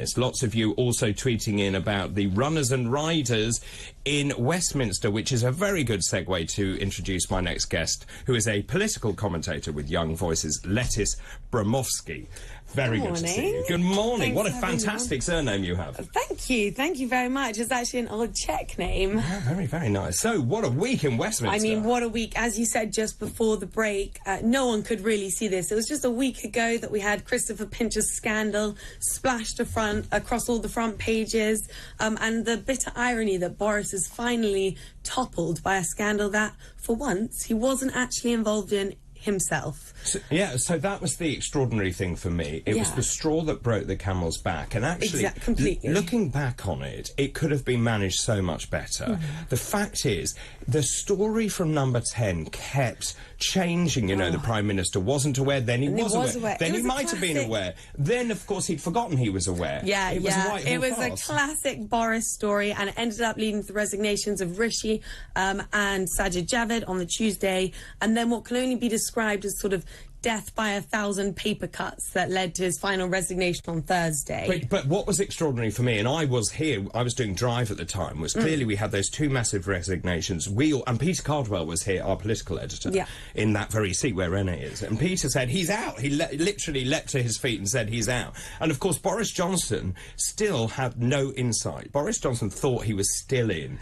this. Lots of you also tweeting in about the runners and riders in Westminster, which is a very good segue to introduce my next guest, who is a political commentator with Young Voices, Lettice Bromovsky. Very good to see you. Good morning. What a fantastic surname you have. Thank you. Thank you very much. It's actually an old Czech name. Yeah, very, very nice. So, what a week in Westminster. I mean, what a week. As you said just before the break, no one could really see this. It was just a week ago that we had Christopher Pincher's scandal splashed across all the front pages, and the bitter irony that Boris is finally toppled by a scandal that, for once, he wasn't actually involved in himself. So that was the extraordinary thing for me. It was the straw that broke the camel's back, and actually, looking back on it, it could have been managed so much better. The fact is, the story from Number 10 kept changing. You know, the Prime Minister wasn't aware, then he was aware. Then he might have been aware. Then, of course, he'd forgotten he was aware. It was a classic Boris story, and it ended up leading to the resignations of Rishi and Sajid Javid on the Tuesday, and then what can only be described as sort of death by 1,000 paper cuts that led to his final resignation on Thursday. But what was extraordinary for me, and I was here, I was doing Drive at the time, was clearly we had those two massive resignations. And Peter Cardwell was here, our political editor, in that very seat where Renée is. And Peter said, he's out. He literally leapt to his feet and said, he's out. And, of course, Boris Johnson still had no insight. Boris Johnson thought he was still in.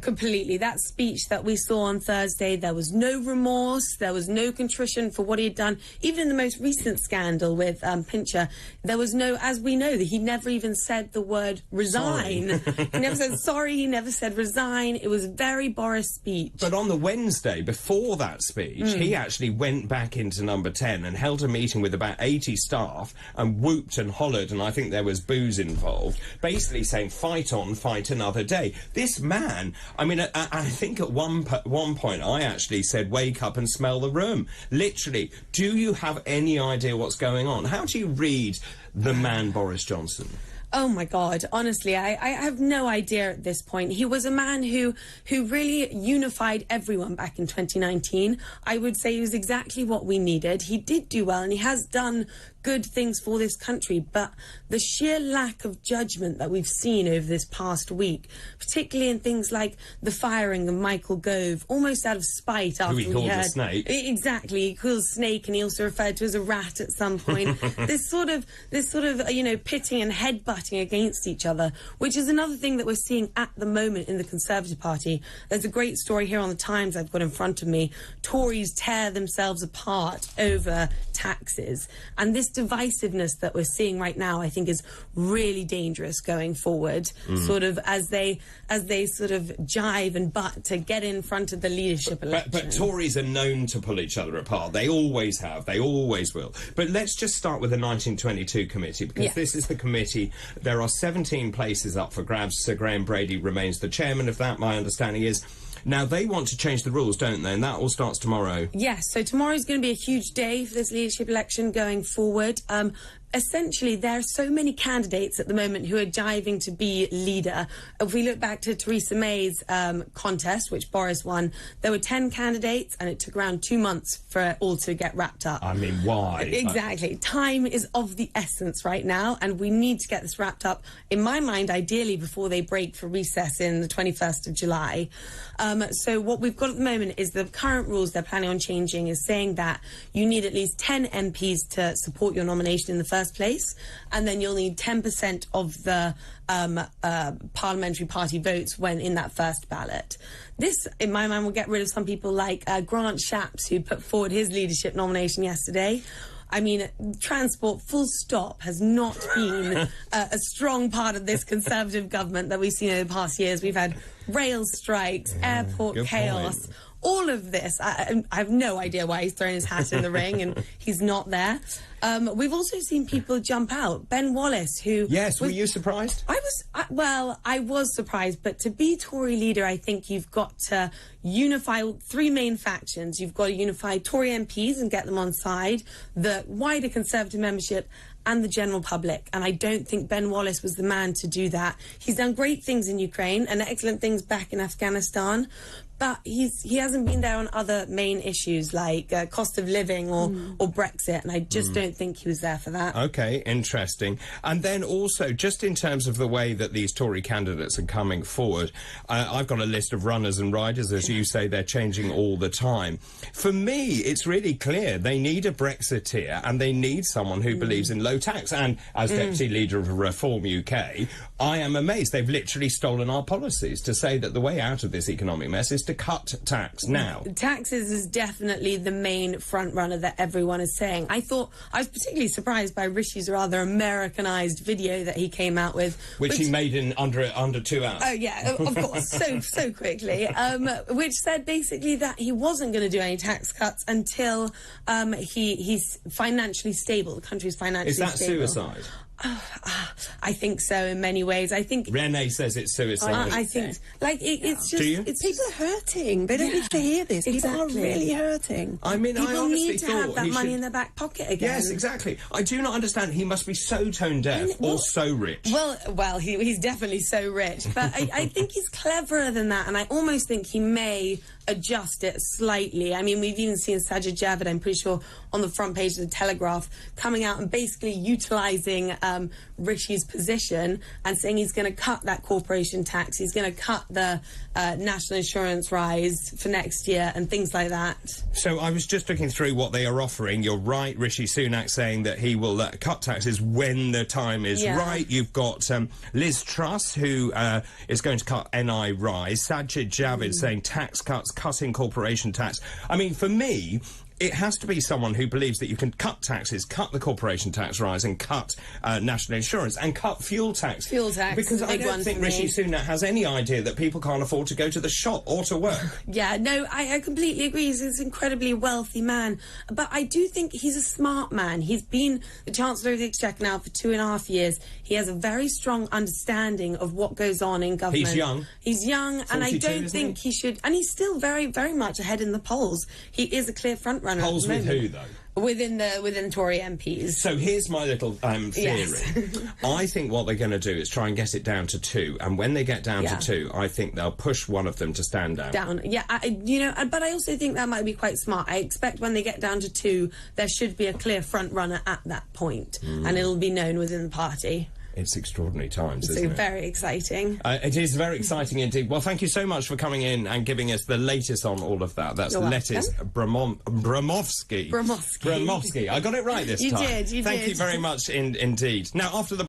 Completely. That speech that we saw on Thursday, there was no remorse, there was no contrition for what he had done. Even in the most recent scandal with Pincher, there was no, as we know, that he never even said the word resign. He never said sorry, he never said resign. It was a very Boris speech. But on the Wednesday, before that speech, he actually went back into Number 10 and held a meeting with about 80 staff and whooped and hollered, and I think there was booze involved, basically saying, fight on, fight another day. This man, I mean, I think at one point I actually said, wake up and smell the room. Literally, do you have any idea what's going on? How do you read the man Boris Johnson? Oh my God, honestly, I have no idea at this point. He was a man who really unified everyone back in 2019. I would say he was exactly what we needed. He did do well, and he has done good things for this country, but the sheer lack of judgment that we've seen over this past week, particularly in things like the firing of Michael Gove, almost out of spite after he called a snake. Exactly, he called a snake, and he also referred to as a rat at some point. this sort of you know, pitting and headbutting against each other, which is another thing that we're seeing at the moment in the Conservative Party. There's a great story here on the Times I've got in front of me. Tories tear themselves apart over taxes, and this divisiveness that we're seeing right now, I think, is really dangerous going forward. Sort of as they sort of jive and butt to get in front of the leadership election. But Tories are known to pull each other apart. They always have. They always will. But let's just start with the 1922 committee, because this is the committee. There are 17 places up for grabs. Sir Graham Brady remains the chairman of that, my understanding is. Now, they want to change the rules, don't they? And that all starts tomorrow. Yes, so tomorrow's going to be a huge day for this leadership election going forward. Essentially, there are so many candidates at the moment who are jiving to be leader. If we look back to Theresa May's contest, which Boris won, there were 10 candidates, and it took around 2 months for it all to get wrapped up. I mean, why? Exactly. Time is of the essence right now, and we need to get this wrapped up, in my mind, ideally before they break for recess in the 21st of July. So what we've got at the moment is the current rules they're planning on changing is saying that you need at least 10 MPs to support your nomination in the first place, and then you'll need 10% of the parliamentary party votes when in that first ballot. This, in my mind, will get rid of some people like Grant Shapps, who put forward his leadership nomination yesterday. I mean, transport, full stop, has not been a strong part of this Conservative government that we've seen over the past years. We've had rail strikes, airport chaos. Point. All of this, I have no idea why he's thrown his hat in the ring and he's not there. We've also seen people jump out. Ben Wallace, who... Yes, were you surprised? I was surprised, but to be Tory leader, I think you've got to unify three main factions. You've got to unify Tory MPs and get them on side, the wider Conservative membership, and the general public. And I don't think Ben Wallace was the man to do that. He's done great things in Ukraine and excellent things back in Afghanistan. but he hasn't been there on other main issues like cost of living or Brexit, and I just don't think he was there for that. Okay, interesting. And then also, just in terms of the way that these Tory candidates are coming forward, I've got a list of runners and riders, as you say, they're changing all the time. For me, it's really clear they need a Brexiteer and they need someone who believes in low tax. And as Deputy Leader of Reform UK, I am amazed. They've literally stolen our policies to say that the way out of this economic mess is to cut tax now. Taxes is definitely the main front runner that everyone is saying. I was particularly surprised by Rishi's rather Americanized video that he came out with, which he made in under 2 hours. Oh yeah, of course, so quickly. Which said basically that he wasn't going to do any tax cuts until he's financially stable. The country's financially stable. Is that suicide? I think so in many ways. I think Renée says it's suicide. I think it's just. Do you? People are hurting. They don't need to hear this. Exactly. People are really hurting. I mean, people I honestly need to have that money in their back pocket again. Yes, exactly. I do not understand. He must be so tone deaf or so rich. Well, he's definitely so rich, but I think he's cleverer than that, and I almost think he may adjust it slightly. I mean, we've even seen Sajid Javid, I'm pretty sure, on the front page of the Telegraph, coming out and basically utilising Rishi's position and saying he's going to cut that corporation tax, he's going to cut the national insurance rise for next year and things like that. So I was just looking through what they are offering. You're right, Rishi Sunak saying that he will cut taxes when the time is right. You've got Liz Truss, who is going to cut NI rise. Sajid Javid saying tax cuts, cutting corporation tax. I mean, for me, it has to be someone who believes that you can cut taxes, cut the corporation tax rise, and cut national insurance, and cut fuel tax. Fuel tax, because I don't think Rishi me. Sunak has any idea that people can't afford to go to the shop or to work. Yeah, no, I completely agree. He's an incredibly wealthy man, but I do think he's a smart man. He's been the Chancellor of the Exchequer now for 2.5 years. He has a very strong understanding of what goes on in government. He's young. He's young, and I don't think he should. And he's still very, very much ahead in the polls. He is a clear front runner. Polls with who, though? Within Tory MPs. So here's my little theory. Yes. I think what they're going to do is try and get it down to 2, and when they get down to 2, I think they'll push one of them to stand down. Yeah, but I also think that might be quite smart. I expect when they get down to 2, there should be a clear front runner at that point, and it'll be known within the party. It's extraordinary times, isn't it? It's very exciting. It is very exciting indeed. Well, thank you so much for coming in and giving us the latest on all of that. That's Lettice Bromovsky. Bromovsky. I got it right this time. You did. Thank you very much indeed. Now, after the